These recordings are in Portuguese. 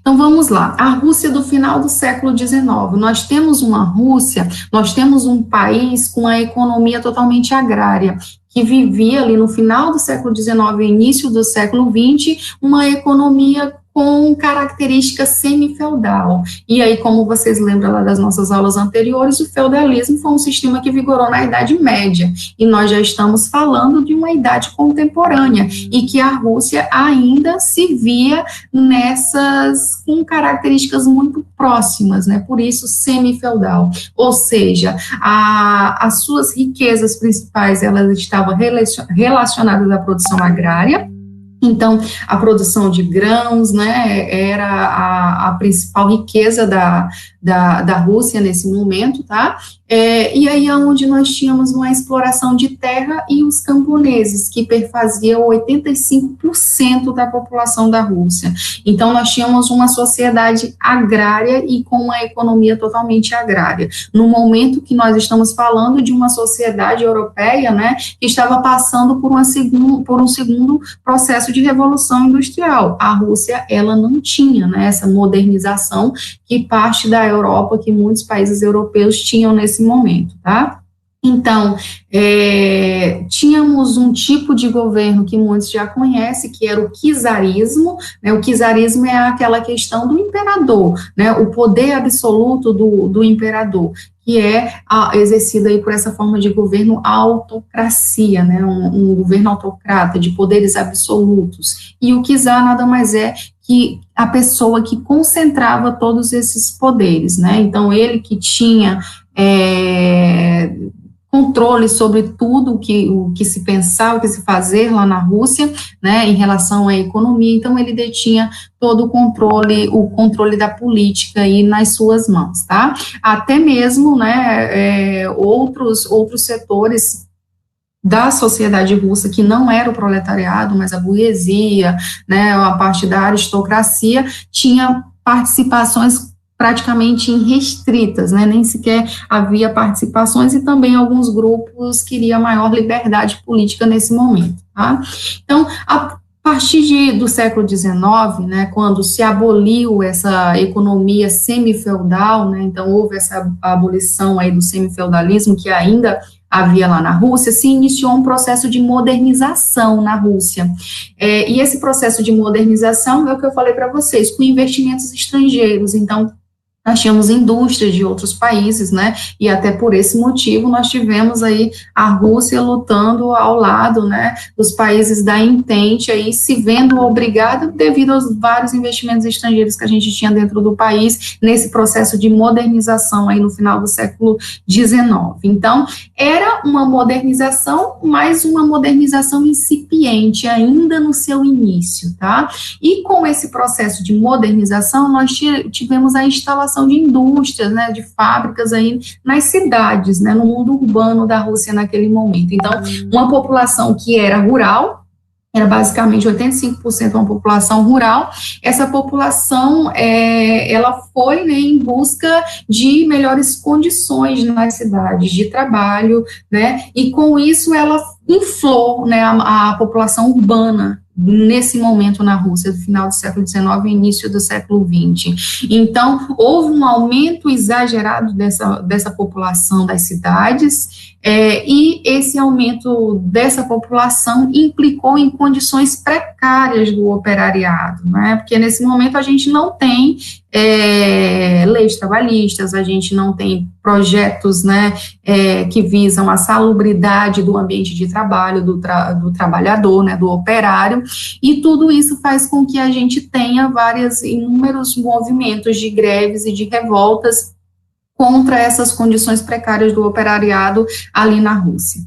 Então vamos lá, a Rússia do final do século XIX, nós temos uma Rússia, nós temos um país com a economia totalmente agrária, que vivia ali no final do século XIX e início do século XX, uma economia com característica semi-feudal. E aí, como vocês lembram lá das nossas aulas anteriores, o feudalismo foi um sistema que vigorou na Idade Média, e nós já estamos falando de uma idade contemporânea, e que a Rússia ainda se via com características muito próximas, né? Por isso semi-feudal. Ou seja, as suas riquezas principais, elas estavam relacionadas à produção agrária. Então, a produção de grãos, né, era a principal riqueza da Rússia nesse momento, tá? E aí é onde nós tínhamos uma exploração de terra e os camponeses, que perfaziam 85% da população da Rússia. Então, nós tínhamos uma sociedade agrária e com uma economia totalmente agrária. No momento que nós estamos falando de uma sociedade europeia, né, que estava passando por um segundo processo de revolução industrial. A Rússia, ela não tinha, né, essa modernização que parte da Europa, que muitos países europeus tinham nesse momento, tá? Então, tínhamos um tipo de governo que muitos já conhecem, que era o czarismo, né? O czarismo é aquela questão do imperador, né? O poder absoluto do imperador, que é exercido aí por essa forma de governo autocracia, né? Um governo autocrata, de poderes absolutos. E o czar nada mais é que a pessoa que concentrava todos esses poderes, né? Então, ele que tinha controle sobre tudo o que se pensar, o que se fazer lá na Rússia, né, em relação à economia. Então, ele detinha todo o controle da política aí nas suas mãos, tá? Até mesmo, né, outros setores da sociedade russa, que não era o proletariado, mas a burguesia, né, a parte da aristocracia, tinha participações praticamente irrestritas, né, nem sequer havia participações, e também alguns grupos queriam maior liberdade política nesse momento, tá? Então, a partir do século XIX, né, quando se aboliu essa economia semifeudal, né, então houve essa abolição aí do semifeudalismo, que ainda havia lá na Rússia, se iniciou um processo de modernização na Rússia. E esse processo de modernização é o que eu falei para vocês, com investimentos estrangeiros. Então, nós tínhamos indústrias de outros países, né, e até por esse motivo nós tivemos aí a Rússia lutando ao lado, né, dos países da Entente, aí se vendo obrigada devido aos vários investimentos estrangeiros que a gente tinha dentro do país, nesse processo de modernização aí no final do século XIX. Então, era uma modernização, mas uma modernização incipiente, ainda no seu início, tá? E com esse processo de modernização, nós tivemos a instalação de indústrias, né, de fábricas aí nas cidades, né, no mundo urbano da Rússia naquele momento. Então, uma população que era rural, era basicamente 85% uma população rural, essa população, ela foi, né, em busca de melhores condições nas cidades de trabalho, né, e com isso ela inflou, né, a população urbana nesse momento na Rússia, do final do século XIX e início do século XX. Então, houve um aumento exagerado dessa população das cidades, e esse aumento dessa população implicou em condições precárias do operariado, né? Porque nesse momento a gente não tem leis trabalhistas, a gente não tem projetos, né, que visam a salubridade do ambiente de trabalho, do trabalhador, né, do operário, e tudo isso faz com que a gente tenha inúmeros movimentos de greves e de revoltas contra essas condições precárias do operariado ali na Rússia.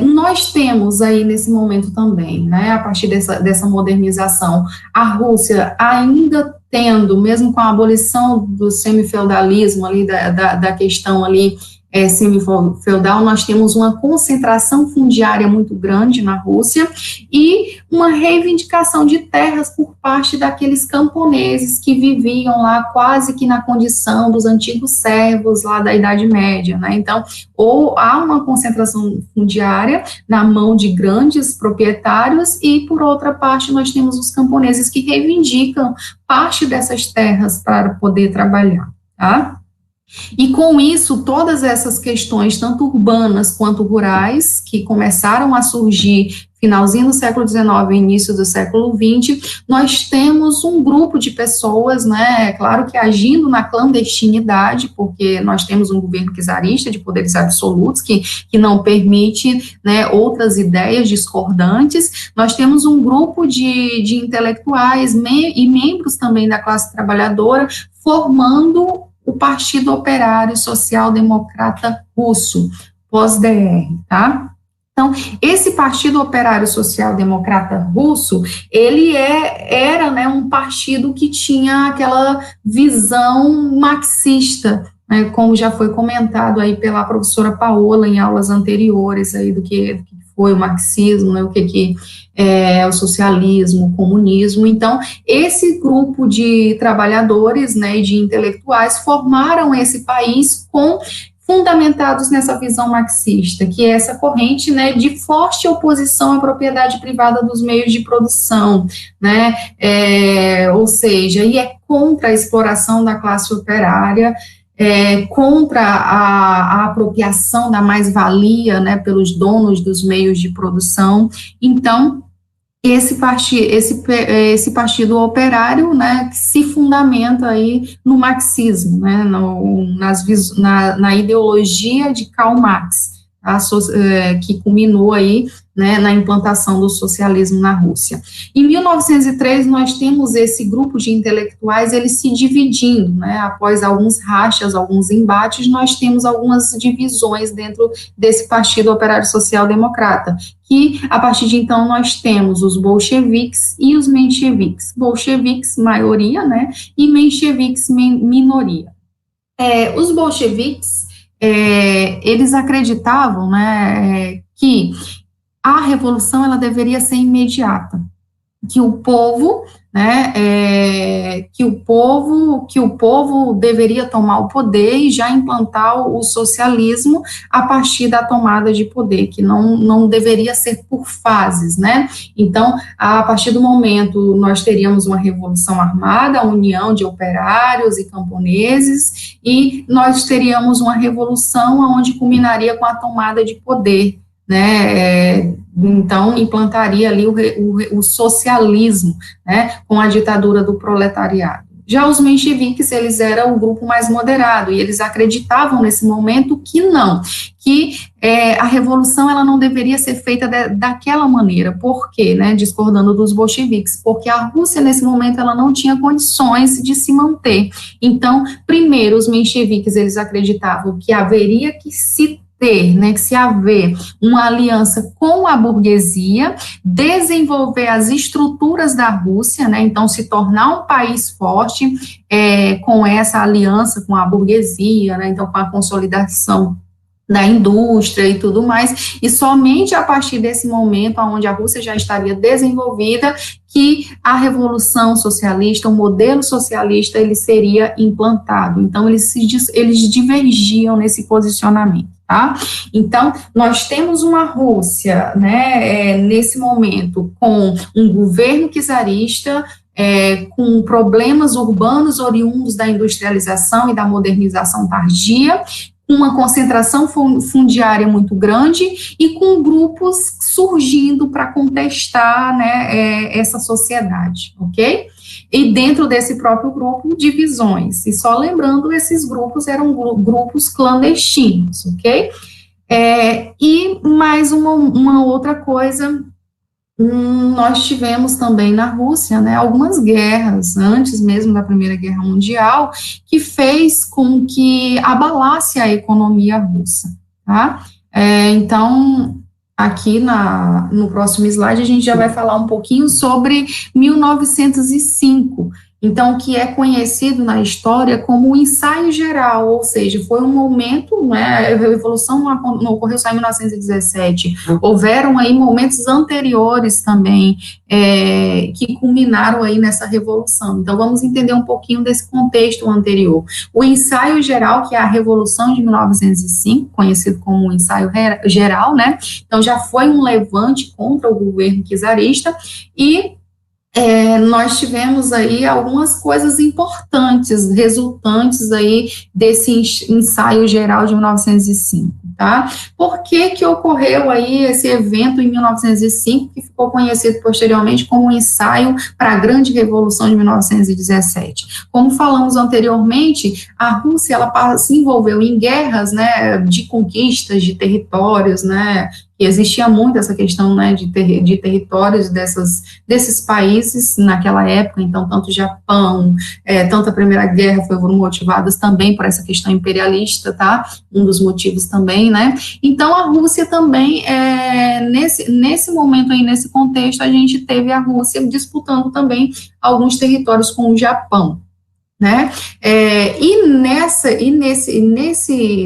Nós temos aí nesse momento também, né, a partir dessa modernização, a Rússia ainda tendo, mesmo com a abolição do semifeudalismo ali, da questão ali semifeudal, nós temos uma concentração fundiária muito grande na Rússia e uma reivindicação de terras por parte daqueles camponeses que viviam lá quase que na condição dos antigos servos lá da Idade Média, né? Então, ou há uma concentração fundiária na mão de grandes proprietários e, por outra parte, nós temos os camponeses que reivindicam parte dessas terras para poder trabalhar, tá? E com isso, todas essas questões, tanto urbanas quanto rurais, que começaram a surgir finalzinho do século XIX e início do século XX, nós temos um grupo de pessoas, né, claro que agindo na clandestinidade, porque nós temos um governo czarista de poderes absolutos, que não permite, né, outras ideias discordantes. Nós temos um grupo de intelectuais e membros também da classe trabalhadora formando o Partido Operário Social Democrata Russo, pós-DR, tá? Então, esse Partido Operário Social Democrata Russo, ele era, né, um partido que tinha aquela visão marxista, né, como já foi comentado aí pela professora Paola em aulas anteriores aí do que foi o marxismo, né, o que é o socialismo, o comunismo. Então, esse grupo de trabalhadores, né, e de intelectuais formaram esse país fundamentados nessa visão marxista, que é essa corrente, né, de forte oposição à propriedade privada dos meios de produção, né, ou seja, e é contra a exploração da classe operária, contra a apropriação da mais-valia, né, pelos donos dos meios de produção. Então, esse partido operário, né, que se fundamenta aí no marxismo, né, na ideologia de Karl Marx, que culminou aí, né, na implantação do socialismo na Rússia. Em 1903, nós temos esse grupo de intelectuais, eles se dividindo, né, após alguns rachas, alguns embates, nós temos algumas divisões dentro desse Partido Operário Social Democrata, que, a partir de então, nós temos os bolcheviques e os mencheviques. Bolcheviques, maioria, né, e mencheviques, minoria. Os bolcheviques, eles acreditavam, né, que a revolução ela deveria ser imediata, que o povo, né, que o povo deveria tomar o poder e já implantar o socialismo a partir da tomada de poder, que não deveria ser por fases, né? Então, a partir do momento nós teríamos uma revolução armada, a união de operários e camponeses, e nós teríamos uma revolução onde culminaria com a tomada de poder, né? Então, implantaria ali o socialismo, né, com a ditadura do proletariado. Já os mencheviques, eles eram o grupo mais moderado, e eles acreditavam nesse momento que a revolução ela não deveria ser feita daquela maneira. Por quê? Né, discordando dos bolcheviques, porque a Rússia, nesse momento, ela não tinha condições de se manter. Então, primeiro, os mencheviques, eles acreditavam que haveria que se haver uma aliança com a burguesia, desenvolver as estruturas da Rússia, né, então se tornar um país forte com essa aliança com a burguesia, né, então com a consolidação da indústria e tudo mais, e somente a partir desse momento, onde a Rússia já estaria desenvolvida, que a revolução socialista, o modelo socialista, ele seria implantado. Então, eles divergiam nesse posicionamento, tá? Então, nós temos uma Rússia, né, nesse momento, com um governo czarista, com problemas urbanos oriundos da industrialização e da modernização tardia, uma concentração fundiária muito grande e com grupos surgindo para contestar, né, essa sociedade, ok? E dentro desse próprio grupo, divisões. E só lembrando, esses grupos eram grupos clandestinos, ok? E mais uma outra coisa, nós tivemos também na Rússia, né, algumas guerras, antes mesmo da Primeira Guerra Mundial, que fez com que abalasse a economia russa, tá? Então, aqui no próximo slide, a gente já vai falar um pouquinho sobre 1905. então, que é conhecido na história como o ensaio geral, ou seja, foi um momento, né, a Revolução não ocorreu só em 1917, houveram aí momentos anteriores também, que culminaram aí nessa Revolução. Então, vamos entender um pouquinho desse contexto anterior. O ensaio geral, que é a Revolução de 1905, conhecido como o ensaio geral, né, então já foi um levante contra o governo czarista, e nós tivemos aí algumas coisas importantes, resultantes aí desse ensaio geral de 1905, tá? Por que ocorreu aí esse evento em 1905, que ficou conhecido posteriormente como o ensaio para a Grande Revolução de 1917? Como falamos anteriormente, a Rússia, ela se envolveu em guerras, né, de conquistas de territórios, né, e existia muito essa questão, né, de territórios desses países naquela época, então tanto o Japão, tanto a Primeira Guerra foram motivadas também por essa questão imperialista, tá, um dos motivos também, né, então a Rússia também, nesse momento aí, nesse contexto, a gente teve a Rússia disputando também alguns territórios com o Japão, né,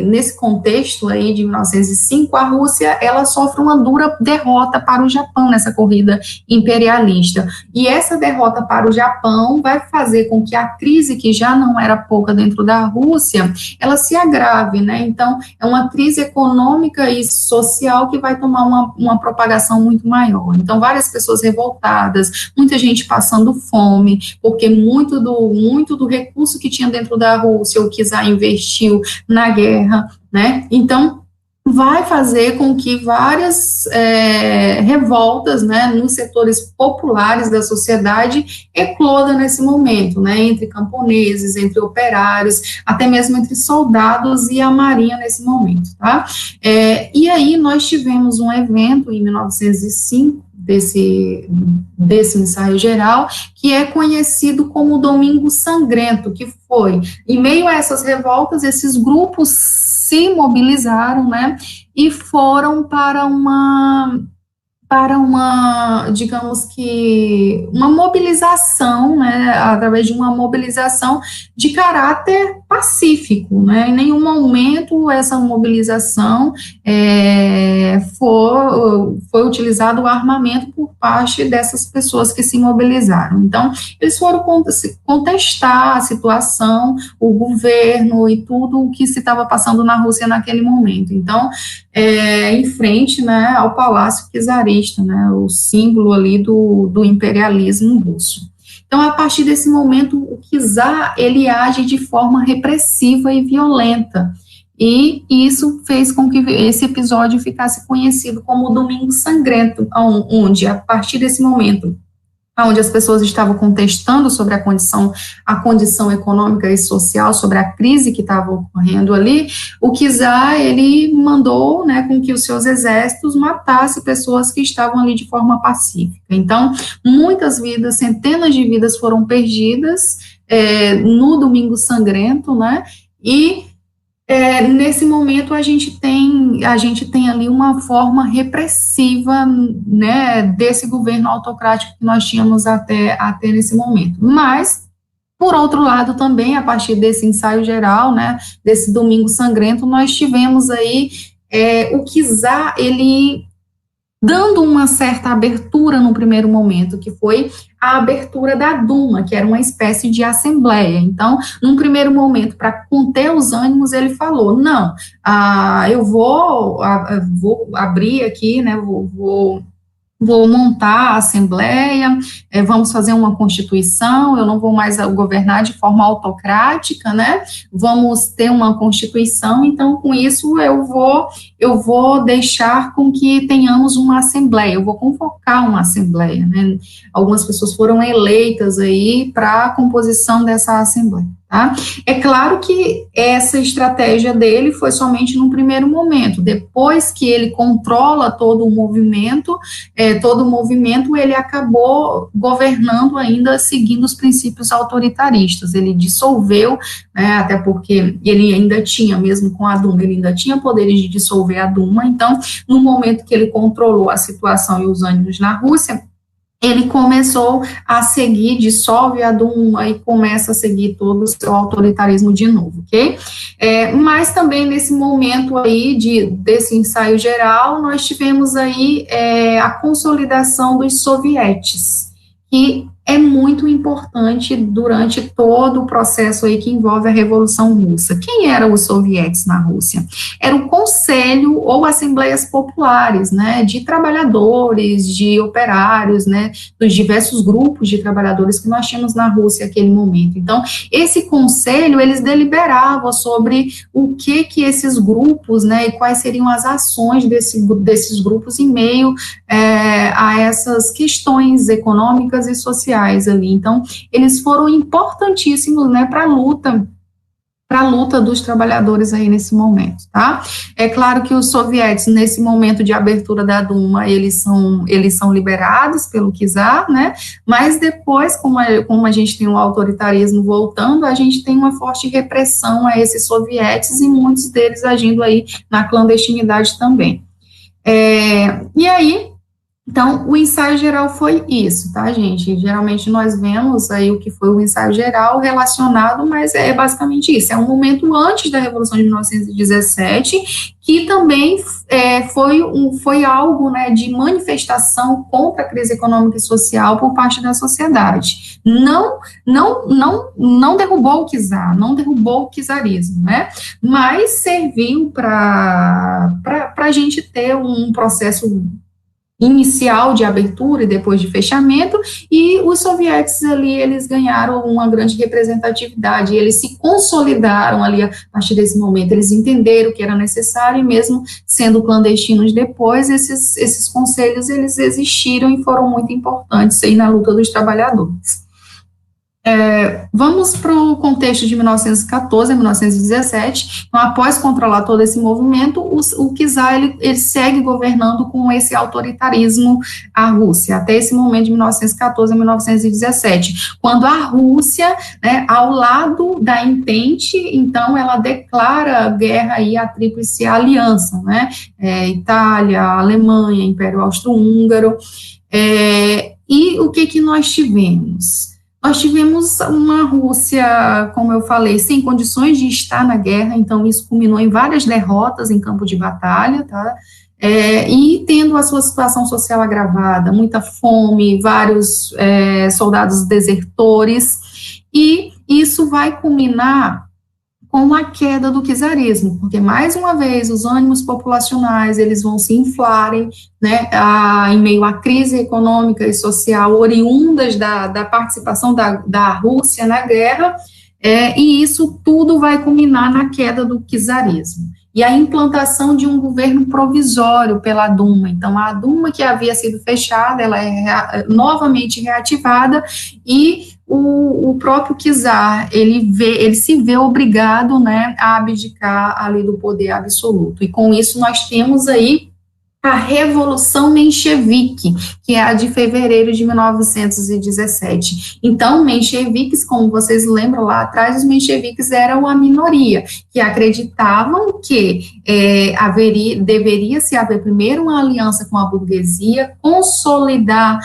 nesse contexto aí de 1905, a Rússia, ela sofre uma dura derrota para o Japão nessa corrida imperialista, e essa derrota para o Japão vai fazer com que a crise, que já não era pouca dentro da Rússia, ela se agrave, né, então é uma crise econômica e social que vai tomar uma propagação muito maior, então várias pessoas revoltadas, muita gente passando fome, porque muito do recurso que tinha dentro da Rússia, o czar investiu na guerra, né, então vai fazer com que várias revoltas, né, nos setores populares da sociedade eclodam nesse momento, né, entre camponeses, entre operários, até mesmo entre soldados e a marinha nesse momento, tá? E aí nós tivemos um evento em 1905, desse ensaio geral, que é conhecido como Domingo Sangrento, que foi, em meio a essas revoltas, esses grupos se mobilizaram, né, e foram para uma, digamos que, uma mobilização, né, através de uma mobilização de caráter pacífico, né, em nenhum momento essa mobilização foi utilizado o armamento por parte dessas pessoas que se mobilizaram. Então, eles foram contestar a situação, o governo e tudo o que se estava passando na Rússia naquele momento. Então, em frente, né, ao Palácio Czarista, né, o símbolo ali do imperialismo russo. Então, a partir desse momento, o czar, ele age de forma repressiva e violenta, e isso fez com que esse episódio ficasse conhecido como o Domingo Sangrento, onde, a partir desse momento, onde as pessoas estavam contestando sobre a condição econômica e social, sobre a crise que estava ocorrendo ali, o czar, ele mandou, né, com que os seus exércitos matassem pessoas que estavam ali de forma pacífica. Então, muitas vidas, centenas de vidas foram perdidas no Domingo Sangrento, né, e nesse momento a gente tem ali uma forma repressiva, né, desse governo autocrático que nós tínhamos até nesse momento. Mas, por outro lado também, a partir desse ensaio geral, né, desse Domingo Sangrento, nós tivemos aí o czar, ele dando uma certa abertura no primeiro momento, que foi a abertura da Duma, que era uma espécie de assembleia. Então, num primeiro momento, para conter os ânimos, ele falou, não, eu vou abrir aqui, né, vou montar a Assembleia, vamos fazer uma Constituição, eu não vou mais governar de forma autocrática, né, vamos ter uma Constituição, então, com isso, eu vou deixar com que tenhamos uma Assembleia, eu vou convocar uma Assembleia, né, algumas pessoas foram eleitas aí para a composição dessa Assembleia. Tá? É claro que essa estratégia dele foi somente num primeiro momento, depois que ele controla todo o movimento, ele acabou governando ainda seguindo os princípios autoritaristas, ele dissolveu, né, até porque ele ainda tinha, mesmo com a Duma, ele ainda tinha poderes de dissolver a Duma, então, no momento que ele controlou a situação e os ânimos na Rússia, ele começou a seguir, dissolve a Duma e começa a seguir todo o seu autoritarismo de novo, ok? Mas também nesse momento aí desse ensaio geral, nós tivemos aí a consolidação dos sovietes, que é muito importante durante todo o processo aí que envolve a Revolução Russa. Quem eram os sovietes na Rússia? Era o conselho ou assembleias populares, né, de trabalhadores, de operários, né, dos diversos grupos de trabalhadores que nós tínhamos na Rússia naquele momento. Então, esse conselho, eles deliberavam sobre o que esses grupos, né, e quais seriam as ações desses grupos em meio a essas questões econômicas e sociais ali. Então, eles foram importantíssimos, né, para a luta dos trabalhadores aí nesse momento, tá? É claro que os sovietes, nesse momento de abertura da Duma, eles são liberados pelo czar, né? Mas depois, como a gente tem o autoritarismo voltando, a gente tem uma forte repressão a esses sovietes e muitos deles agindo aí na clandestinidade também. E aí, então, o ensaio geral foi isso, tá, gente? Geralmente nós vemos aí o que foi o ensaio geral relacionado, mas é basicamente isso. É um momento antes da Revolução de 1917, que também foi algo, né, de manifestação contra a crise econômica e social por parte da sociedade. Não derrubou o czar, não derrubou o czarismo, né? Mas serviu para a gente ter um processo inicial de abertura e depois de fechamento, e os sovietes ali, eles ganharam uma grande representatividade, eles se consolidaram ali a partir desse momento, eles entenderam que era necessário, e mesmo sendo clandestinos depois, esses conselhos, eles existiram e foram muito importantes aí na luta dos trabalhadores. Vamos para o contexto de 1914 a 1917. Então, após controlar todo esse movimento, o czar ele segue governando com esse autoritarismo a Rússia, até esse momento de 1914 a 1917, quando a Rússia, né, ao lado da Entente, então ela declara guerra aí à Tríplice Aliança, né, Itália, Alemanha, Império Austro-Húngaro, e o que nós tivemos? Nós tivemos uma Rússia, como eu falei, sem condições de estar na guerra, então isso culminou em várias derrotas em campo de batalha, tá? E tendo a sua situação social agravada, muita fome, vários soldados desertores, e isso vai culminar com a queda do czarismo, porque, mais uma vez, os ânimos populacionais, eles vão se inflarem, né, em meio à crise econômica e social oriundas da participação da Rússia na guerra, e isso tudo vai culminar na queda do czarismo e a implantação de um governo provisório pela Duma. Então, a Duma, que havia sido fechada, ela é novamente reativada, e o próprio czar, ele se vê obrigado, né, a abdicar ali do poder absoluto, e com isso nós temos aí a Revolução Menchevique, que é a de fevereiro de 1917. Então, mencheviques, como vocês lembram lá atrás, os mencheviques eram a minoria, que acreditavam que deveria se haver primeiro uma aliança com a burguesia, consolidar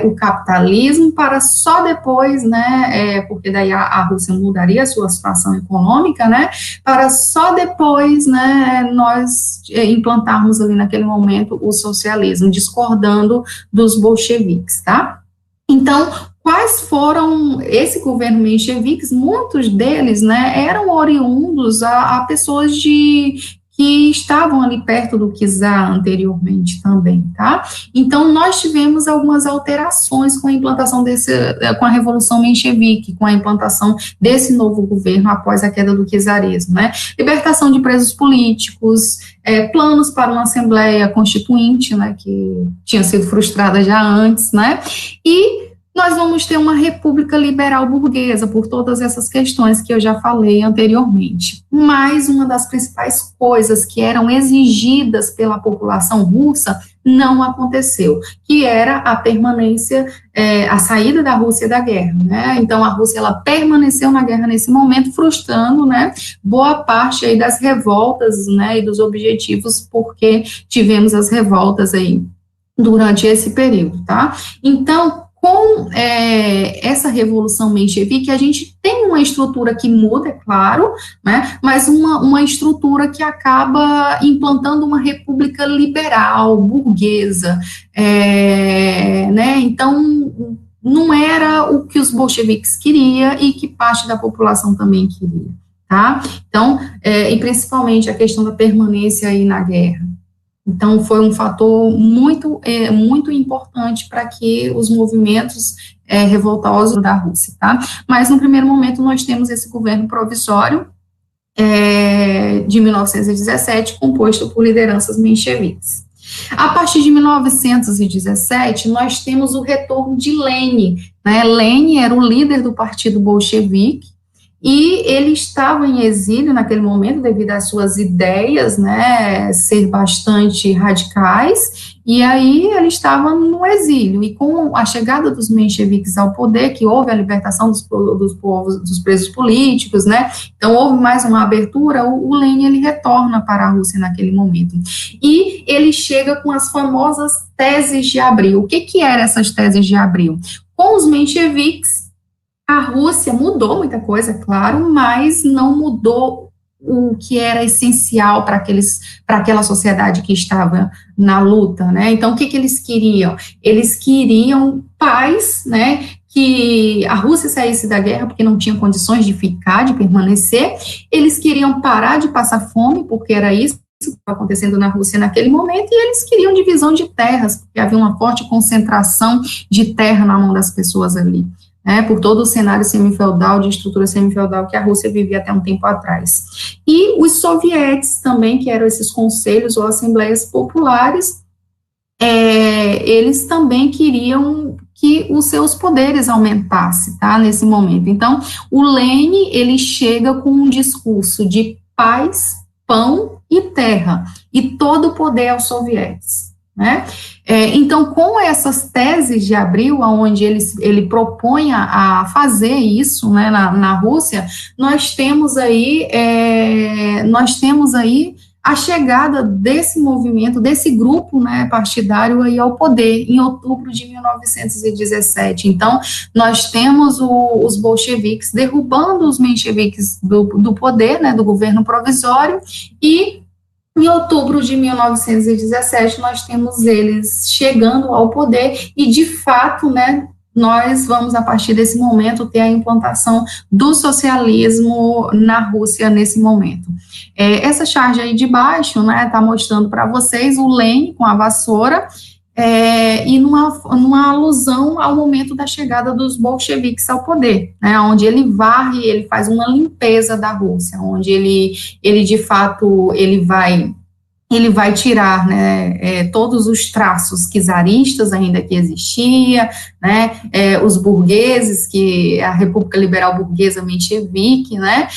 o capitalismo, para só depois, né, porque daí a Rússia mudaria a sua situação econômica, né, para só depois, né, nós implantarmos ali naquele momento o socialismo, discordando dos bolcheviques, tá? Então, quais foram esse governo mencheviques? Muitos deles, né, eram oriundos a pessoas que estavam ali perto do czar anteriormente também, tá? Então, nós tivemos algumas alterações com a implantação com a Revolução Menchevique, com a implantação desse novo governo após a queda do czarismo, né? Libertação de presos políticos, planos para uma Assembleia Constituinte, né, que tinha sido frustrada já antes, né? E nós vamos ter uma república liberal burguesa, por todas essas questões que eu já falei anteriormente. Mas uma das principais coisas que eram exigidas pela população russa não aconteceu, que era a permanência, a saída da Rússia da guerra, né? Então, a Rússia, ela permaneceu na guerra nesse momento, frustrando, né, boa parte aí das revoltas, né, e dos objetivos, porque tivemos as revoltas aí durante esse período, tá? Então, com essa revolução menchevique, a gente tem uma estrutura que muda, é claro, né, mas uma estrutura que acaba implantando uma república liberal, burguesa, né, então não era o que os bolcheviques queriam e que parte da população também queria, tá? Então, e principalmente a questão da permanência aí na guerra. Então, foi um fator muito importante para que os movimentos revoltosos da Rússia, tá? Mas, no primeiro momento, nós temos esse governo provisório de 1917, composto por lideranças mencheviques. A partir de 1917, nós temos o retorno de Lenin, né? Lenin era o líder do partido bolchevique, e ele estava em exílio naquele momento devido às suas ideias, né, ser bastante radicais, e aí ele estava no exílio, e com a chegada dos mencheviques ao poder, que houve a libertação dos presos políticos, né, então houve mais uma abertura, o Lenin, ele retorna para a Rússia naquele momento, e ele chega com as famosas teses de abril. O que eram essas teses de abril? Com os mencheviques, a Rússia mudou muita coisa, claro, mas não mudou o que era essencial para aquela sociedade que estava na luta, né? Então, o que eles queriam? Eles queriam paz, né? Que a Rússia saísse da guerra porque não tinha condições de ficar, de permanecer. Eles queriam parar de passar fome, porque era isso que estava acontecendo na Rússia naquele momento, e eles queriam divisão de terras, porque havia uma forte concentração de terra na mão das pessoas ali. Por todo o cenário semifeudal, de estrutura semifeudal que a Rússia vivia até um tempo atrás. E os sovietes também, que eram esses conselhos ou assembleias populares, eles também queriam que os seus poderes aumentassem, tá, nesse momento. Então, o Lenin, ele chega com um discurso de paz, pão e terra, e todo o poder aos sovietes, né? Então, com essas teses de abril, onde ele propõe a fazer isso, né, na Rússia, nós temos aí a chegada desse movimento, desse grupo, né, partidário aí ao poder, em outubro de 1917. Então, nós temos os bolcheviques derrubando os mencheviques do poder, né, do governo provisório, e em outubro de 1917, nós temos eles chegando ao poder e, de fato, né, nós vamos, a partir desse momento, ter a implantação do socialismo na Rússia nesse momento. Essa charge aí de baixo, né, tá mostrando para vocês o Lenin com a vassoura, e numa alusão ao momento da chegada dos bolcheviques ao poder, né, onde ele varre, ele faz uma limpeza da Rússia, onde ele de fato, ele vai tirar, né, todos os traços czaristas ainda que existia, né, os burgueses, que a República Liberal Burguesa menchevique, né,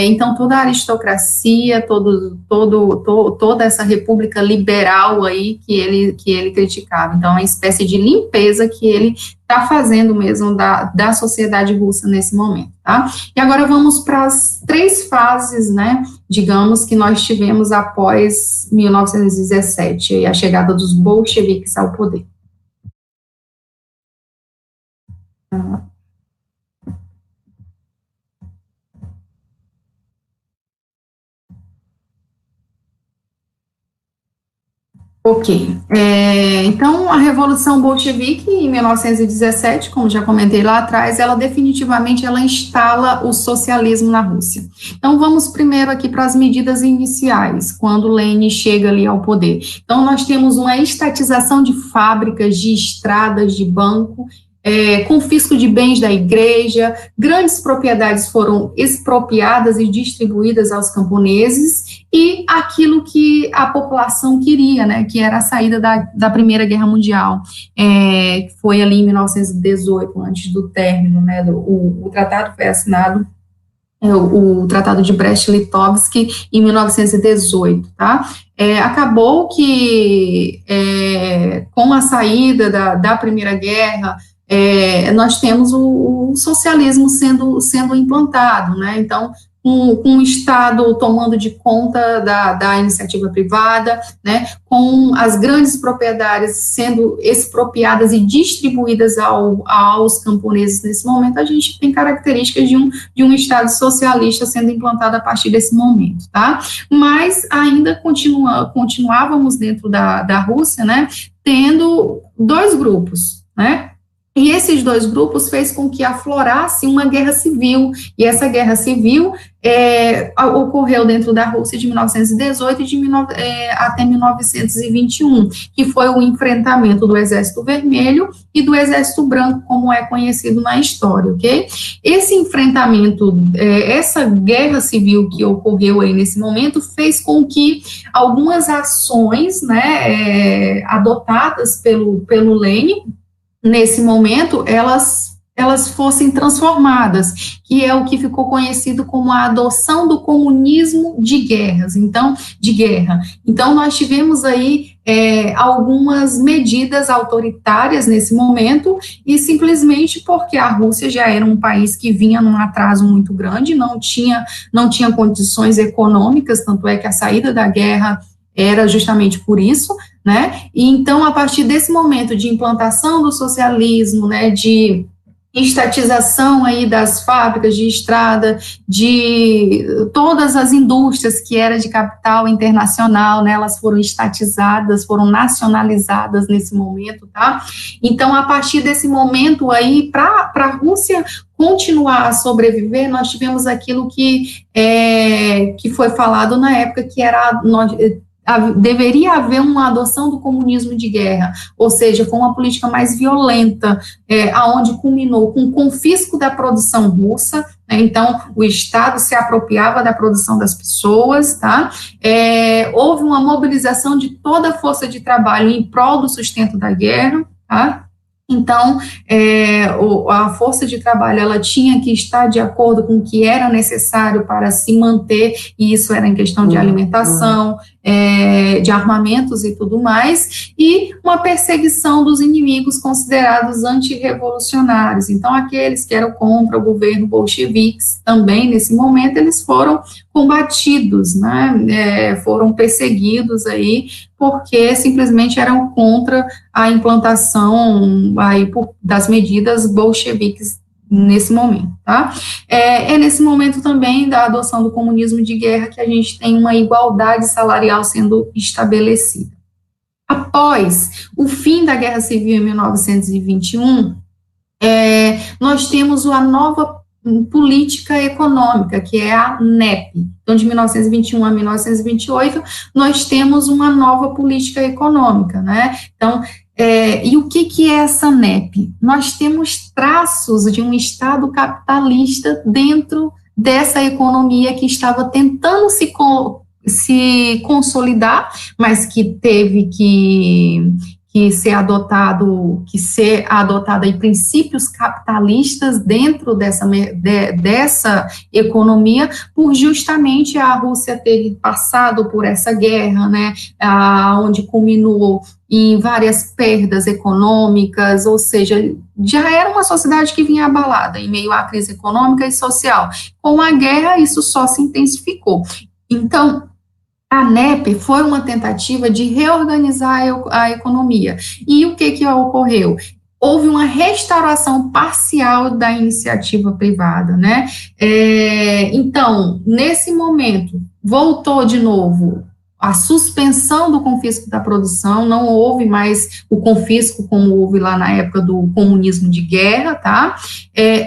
então toda a aristocracia, toda essa República Liberal aí que ele criticava. Então, é uma espécie de limpeza que ele está fazendo mesmo da sociedade russa nesse momento, tá? E agora vamos para as 3 fases, né, digamos, que nós tivemos após 1917, e a chegada dos bolcheviques ao poder. Ok, então a Revolução Bolchevique em 1917, como já comentei lá atrás, ela definitivamente instala o socialismo na Rússia. Então vamos primeiro aqui para as medidas iniciais, quando Lenin chega ali ao poder. Então nós temos uma estatização de fábricas, de estradas, de banco, confisco de bens da igreja, grandes propriedades foram expropriadas e distribuídas aos camponeses, e aquilo que a população queria, né, que era a saída da Primeira Guerra Mundial, foi ali em 1918, antes do término, né, o tratado foi assinado, o Tratado de Brest-Litovsk, em 1918, tá? Acabou que, com a saída da Primeira Guerra, nós temos o socialismo sendo implantado, né? Então, com o Estado tomando de conta da iniciativa privada, né, com as grandes propriedades sendo expropriadas e distribuídas aos camponeses nesse momento, a gente tem características de um Estado socialista sendo implantado a partir desse momento, tá? Mas ainda continuávamos dentro da Rússia, né, tendo dois grupos, né? E esses dois grupos fez com que aflorasse uma guerra civil, e essa guerra civil ocorreu dentro da Rússia de 1918 até 1921, que foi o enfrentamento do Exército Vermelho e do Exército Branco, como é conhecido na história, ok? Esse enfrentamento, essa guerra civil que ocorreu aí nesse momento, fez com que algumas ações, né, adotadas pelo Lenin, nesse momento, elas fossem transformadas, que é o que ficou conhecido como a adoção do comunismo de guerra. Então, nós tivemos aí algumas medidas autoritárias nesse momento, e simplesmente porque a Rússia já era um país que vinha num atraso muito grande, não tinha condições econômicas, tanto é que a saída da guerra era justamente por isso, né? E então, a partir desse momento de implantação do socialismo, né, de estatização aí das fábricas de estrada, de todas as indústrias que era de capital internacional, né, elas foram estatizadas, foram nacionalizadas nesse momento, tá? Então, a partir desse momento aí, para a Rússia continuar a sobreviver, nós tivemos aquilo que foi falado na época, que era deveria haver uma adoção do comunismo de guerra, ou seja, com uma política mais violenta, aonde culminou com o confisco da produção russa, né? Então, o Estado se apropriava da produção das pessoas, tá? Houve uma mobilização de toda a força de trabalho em prol do sustento da guerra, tá? Então, a força de trabalho, ela tinha que estar de acordo com o que era necessário para se manter, e isso era em questão de alimentação, de armamentos e tudo mais, e uma perseguição dos inimigos considerados antirrevolucionários. Então, aqueles que eram contra o governo bolcheviques, também, nesse momento, eles foram combatidos, né, foram perseguidos aí, porque simplesmente eram contra a implantação aí das medidas bolcheviques nesse momento, tá? Nesse momento também da adoção do comunismo de guerra que a gente tem uma igualdade salarial sendo estabelecida. Após o fim da Guerra Civil em 1921, nós temos a nova política econômica, que é a NEP. Então, de 1921 a 1928, nós temos uma nova política econômica, né? Então, e o que é essa NEP? Nós temos traços de um Estado capitalista dentro dessa economia que estava tentando se consolidar, mas que teve que ser adotada em princípios capitalistas dentro dessa economia, por justamente a Rússia ter passado por essa guerra, né, onde culminou em várias perdas econômicas, ou seja, já era uma sociedade que vinha abalada em meio à crise econômica e social. Com a guerra, isso só se intensificou. Então, a NEP foi uma tentativa de reorganizar a economia. E o que ocorreu? Houve uma restauração parcial da iniciativa privada, né? Então, nesse momento, voltou de novo a suspensão do confisco da produção, não houve mais o confisco como houve lá na época do comunismo de guerra, tá?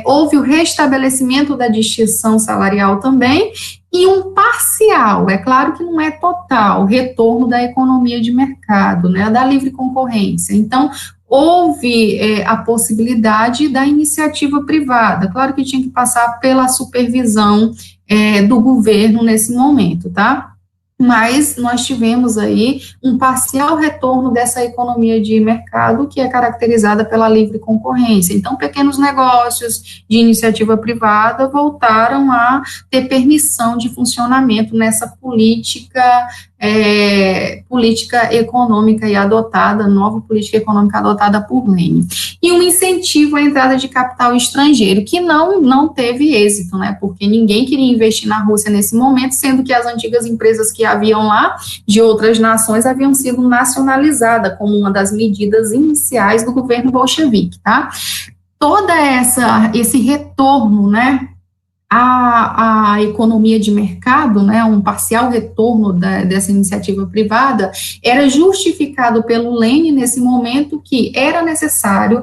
Houve o restabelecimento da distinção salarial também, e um parcial, é claro que não é total, retorno da economia de mercado, né, da livre concorrência. Então, houve a possibilidade da iniciativa privada, claro que tinha que passar pela supervisão do governo nesse momento, tá? Mas nós tivemos aí um parcial retorno dessa economia de mercado que é caracterizada pela livre concorrência. Então, pequenos negócios de iniciativa privada voltaram a ter permissão de funcionamento nessa política política econômica adotada, nova política econômica adotada por Lenin. E um incentivo à entrada de capital estrangeiro, que não teve êxito, né, porque ninguém queria investir na Rússia nesse momento, sendo que as antigas empresas que haviam lá, de outras nações, haviam sido nacionalizadas como uma das medidas iniciais do governo bolchevique, tá? Esse retorno, né, à economia de mercado, né, um parcial retorno dessa iniciativa privada, era justificado pelo Lenin nesse momento que era necessário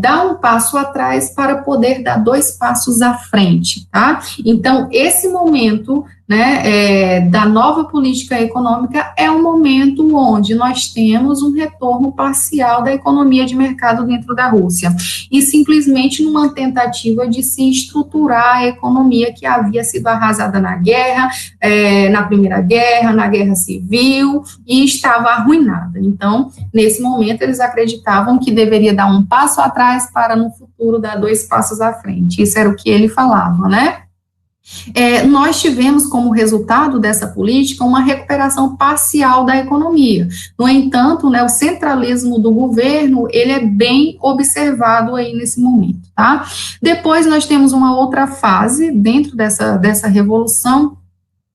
dar um passo atrás para poder dar 2 passos à frente, tá? Então, esse momento, né, da nova política econômica é um momento onde nós temos um retorno parcial da economia de mercado dentro da Rússia, e simplesmente numa tentativa de se estruturar a economia que havia sido arrasada na guerra, na Primeira Guerra, na Guerra Civil, e estava arruinada. Então, nesse momento, eles acreditavam que deveria dar um passo atrás para, no futuro, dar 2 passos à frente. Isso era o que ele falava, né? Nós tivemos como resultado dessa política uma recuperação parcial da economia. No entanto, né, o centralismo do governo, ele é bem observado aí nesse momento, tá? Depois nós temos uma outra fase dentro dessa revolução,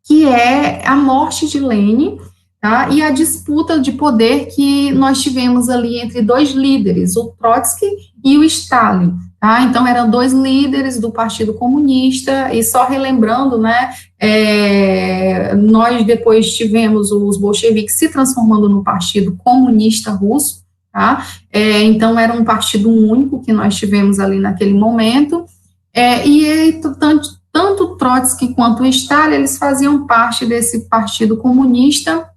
que é a morte de Lenin, tá? E a disputa de poder que nós tivemos ali entre 2 líderes, o Trotsky e o Stalin. Tá? Então, eram 2 líderes do Partido Comunista, e só relembrando, né, nós depois tivemos os bolcheviques se transformando no Partido Comunista Russo, tá? Então, era um partido único que nós tivemos ali naquele momento, tanto Trotsky quanto Stalin, eles faziam parte desse Partido Comunista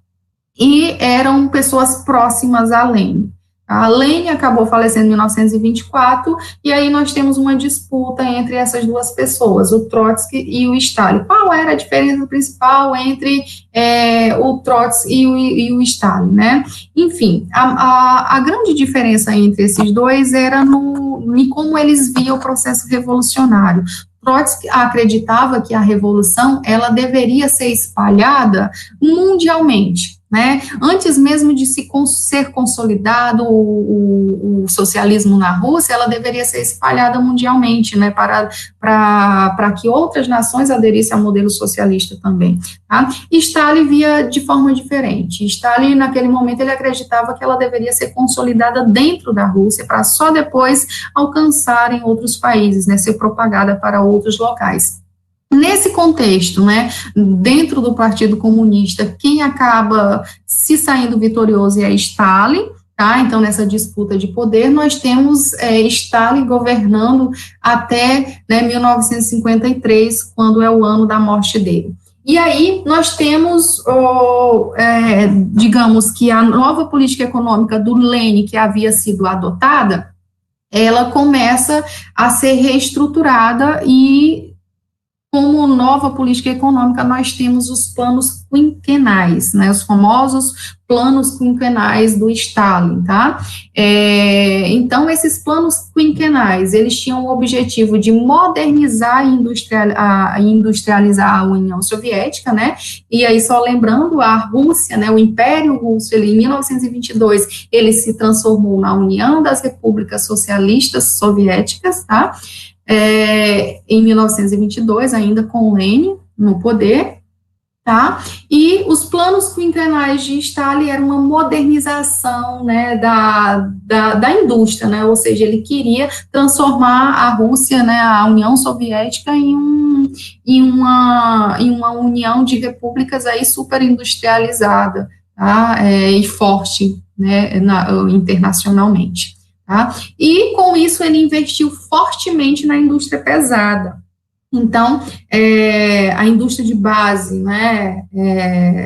e eram pessoas próximas a Lenin. A Lenin acabou falecendo em 1924, e aí nós temos uma disputa entre essas 2 pessoas, o Trotsky e o Stalin. Qual era a diferença principal entre o Trotsky e o Stalin, né? Enfim, a grande diferença entre esses 2 era em como eles viam o processo revolucionário. Trotsky acreditava que a revolução ela deveria ser espalhada mundialmente, né? Antes mesmo de ser consolidado o socialismo na Rússia, ela deveria ser espalhada mundialmente, né? Para que outras nações aderissem ao modelo socialista também, tá? E Stalin via de forma diferente. Stalin, naquele momento, ele acreditava que ela deveria ser consolidada dentro da Rússia, para só depois alcançar em outros países, né? Ser propagada para outros locais. Nesse contexto, né, dentro do Partido Comunista, quem acaba se saindo vitorioso é Stalin, tá? Então, nessa disputa de poder, nós temos Stalin governando até, né, 1953, quando é o ano da morte dele. E aí nós temos, digamos que a nova política econômica do Lenin, que havia sido adotada, ela começa a ser reestruturada, e como nova política econômica, nós temos os planos quinquenais, né, os famosos planos quinquenais do Stalin, tá? Então, esses planos quinquenais, eles tinham o objetivo de modernizar e industrializar a União Soviética, né? E aí, só lembrando, a Rússia, né, o Império Russo, ele, em 1922, ele se transformou na União das Repúblicas Socialistas Soviéticas, tá? Em 1922, ainda com Lenin no poder, tá? E os planos quinquenais de Stalin eram uma modernização, né, da indústria, né? Ou seja, ele queria transformar a Rússia, né, a União Soviética, em uma união de repúblicas aí super industrializada, tá? E forte, né, internacionalmente. Tá? E com isso ele investiu fortemente na indústria pesada. Então, a indústria de base, né,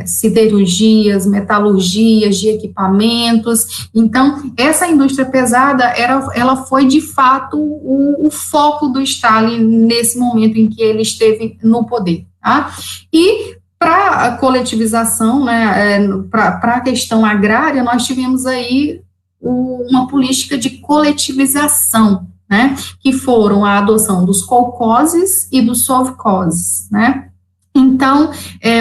siderurgias, metalurgias, de equipamentos. Então, essa indústria pesada, ela foi de fato o foco do Stalin nesse momento em que ele esteve no poder. Tá? E para a coletivização, né, para a questão agrária, nós tivemos aí uma política de coletivização, né, que foram a adoção dos kolkhozes e dos sovkhozes, né. Então,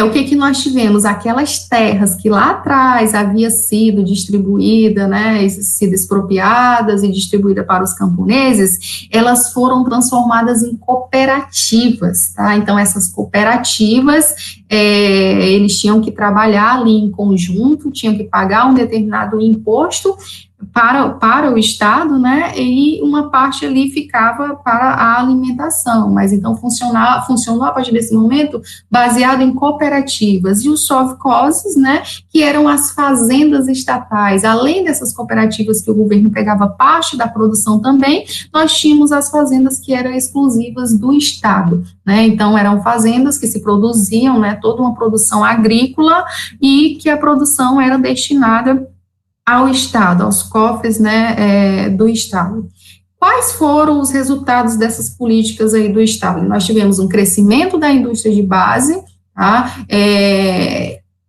o que nós tivemos? Aquelas terras que lá atrás havia sido distribuída, né, sido expropriadas e distribuída para os camponeses, elas foram transformadas em cooperativas, tá? Então, essas cooperativas, eles tinham que trabalhar ali em conjunto, tinham que pagar um determinado imposto para o Estado, né, e uma parte ali ficava para a alimentação, mas então funcionou a partir desse momento baseado em cooperativas, e os sovkhozes, né, que eram as fazendas estatais. Além dessas cooperativas que o governo pegava parte da produção também, nós tínhamos as fazendas que eram exclusivas do Estado, né, então eram fazendas que se produziam, né, toda uma produção agrícola, e que a produção era destinada ao Estado, aos cofres, né, do Estado. Quais foram os resultados dessas políticas aí do Estado? Nós tivemos um crescimento da indústria de base, tá?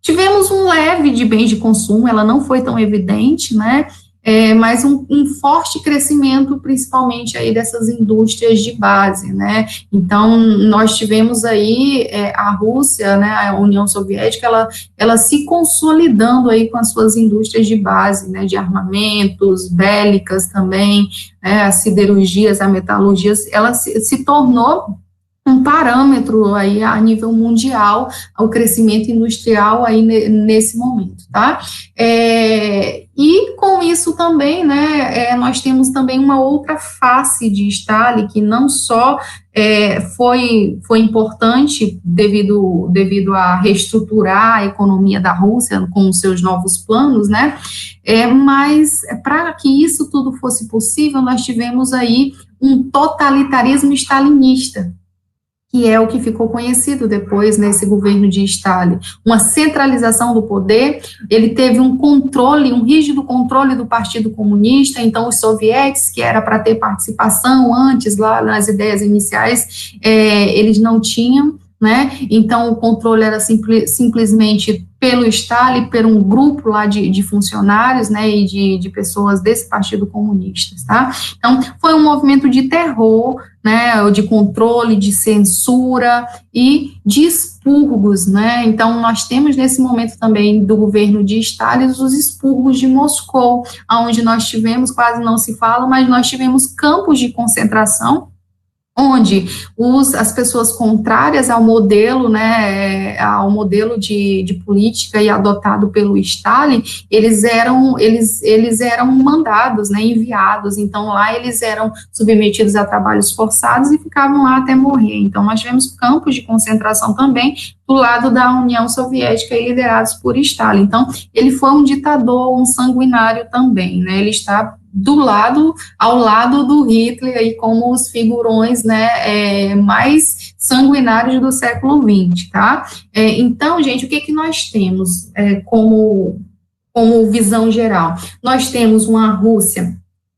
Tivemos um leve de bens de consumo, ela não foi tão evidente, né? Mas um forte crescimento, principalmente aí dessas indústrias de base, né? Então, nós tivemos aí a Rússia, né, a União Soviética, ela se consolidando aí com as suas indústrias de base, né, de armamentos, bélicas também, né, as siderurgias, a metalurgia, ela se tornou um parâmetro aí a nível mundial ao crescimento industrial aí nesse momento, tá? E com isso também, né, nós temos também uma outra face de Stalin, que não só foi importante devido a reestruturar a economia da Rússia com os seus novos planos, né, mas para que isso tudo fosse possível, nós tivemos aí um totalitarismo stalinista, que é o que ficou conhecido depois nesse governo de Stalin, uma centralização do poder. Ele teve um rígido controle do Partido Comunista, então os sovietes, que era para ter participação antes, lá nas ideias iniciais, eles não tinham, né, então o controle era simplesmente pelo Stalin, por um grupo lá de funcionários, né, e de pessoas desse Partido Comunista, tá? Então, foi um movimento de terror, né, de controle, de censura e de expurgos, né? Então, nós temos nesse momento também do governo de Stalin os expurgos de Moscou, onde nós tivemos, quase não se fala, mas nós tivemos campos de concentração, onde as pessoas contrárias ao modelo, né, ao modelo de política e adotado pelo Stalin, eles eram mandados, né, enviados, então lá eles eram submetidos a trabalhos forçados e ficavam lá até morrer. Então nós tivemos campos de concentração também do lado da União Soviética e liderados por Stalin. Então ele foi um ditador, um sanguinário também, né, ele está ao lado do Hitler, aí, como os figurões, né, mais sanguinários do século XX, tá? Então, gente, o que nós temos como visão geral? Nós temos uma Rússia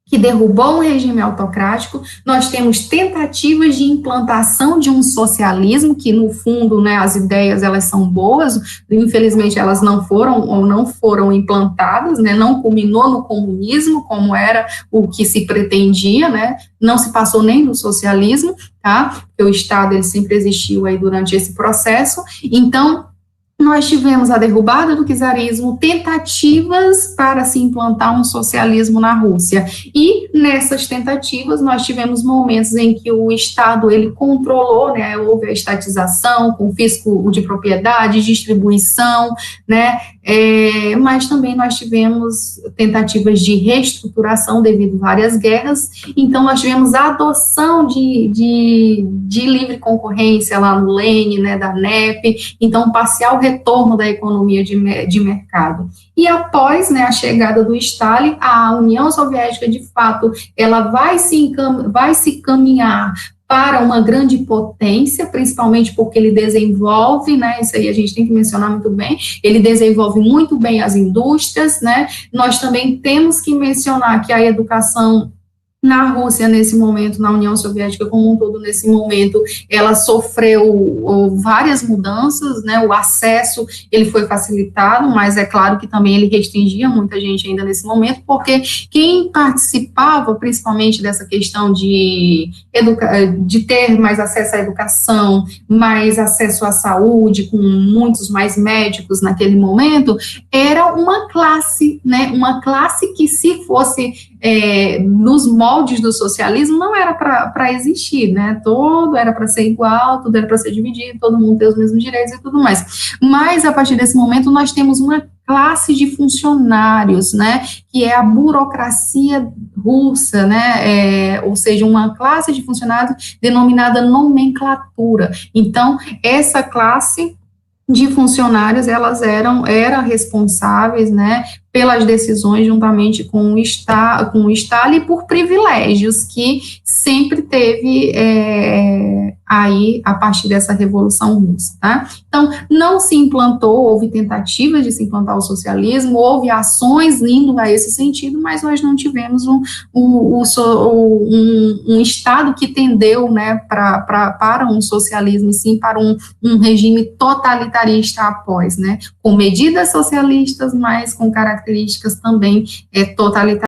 que derrubou um regime autocrático, nós temos tentativas de implantação de um socialismo, que no fundo, né, as ideias elas são boas, infelizmente elas não foram implantadas, né, não culminou no comunismo, como era o que se pretendia, né, não se passou nem do socialismo, tá, porque o Estado ele sempre existiu aí durante esse processo. Então, nós tivemos a derrubada do czarismo, tentativas para se implantar um socialismo na Rússia, e nessas tentativas nós tivemos momentos em que o Estado ele controlou, né, houve a estatização, confisco de propriedade, distribuição, né, mas também nós tivemos tentativas de reestruturação devido a várias guerras. Então nós tivemos a adoção de livre concorrência lá no Lenin, né, da NEP, então parcial retorno da economia de mercado. E após, né, a chegada do Stalin, a União Soviética, de fato, ela vai se caminhar para uma grande potência, principalmente porque ele desenvolve, né, isso aí a gente tem que mencionar muito bem, ele desenvolve muito bem as indústrias, né, nós também temos que mencionar que a educação Na Rússia, nesse momento, na União Soviética como um todo, nesse momento, ela sofreu várias mudanças, né, o acesso, ele foi facilitado, mas é claro que também ele restringia muita gente ainda nesse momento, porque quem participava, principalmente dessa questão de ter mais acesso à educação, mais acesso à saúde, com muitos mais médicos naquele momento, era uma classe, né, uma classe que se fosse nos moldes do socialismo não era para existir, né? Todo era para ser igual, tudo era para ser dividido, todo mundo ter os mesmos direitos e tudo mais. Mas a partir desse momento nós temos uma classe de funcionários, né? Que é a burocracia russa, né? Ou seja, uma classe de funcionários denominada nomenclatura. Então, essa classe de funcionários, elas eram responsáveis, né, pelas decisões juntamente com o Estado e por privilégios que sempre teve aí a partir dessa Revolução Russa, tá? Então, não se implantou, houve tentativas de se implantar o socialismo, houve ações indo a esse sentido, mas nós não tivemos um Estado que tendeu, né, para um socialismo, e sim para um regime totalitarista após, né, com medidas socialistas, mas com características também totalitárias.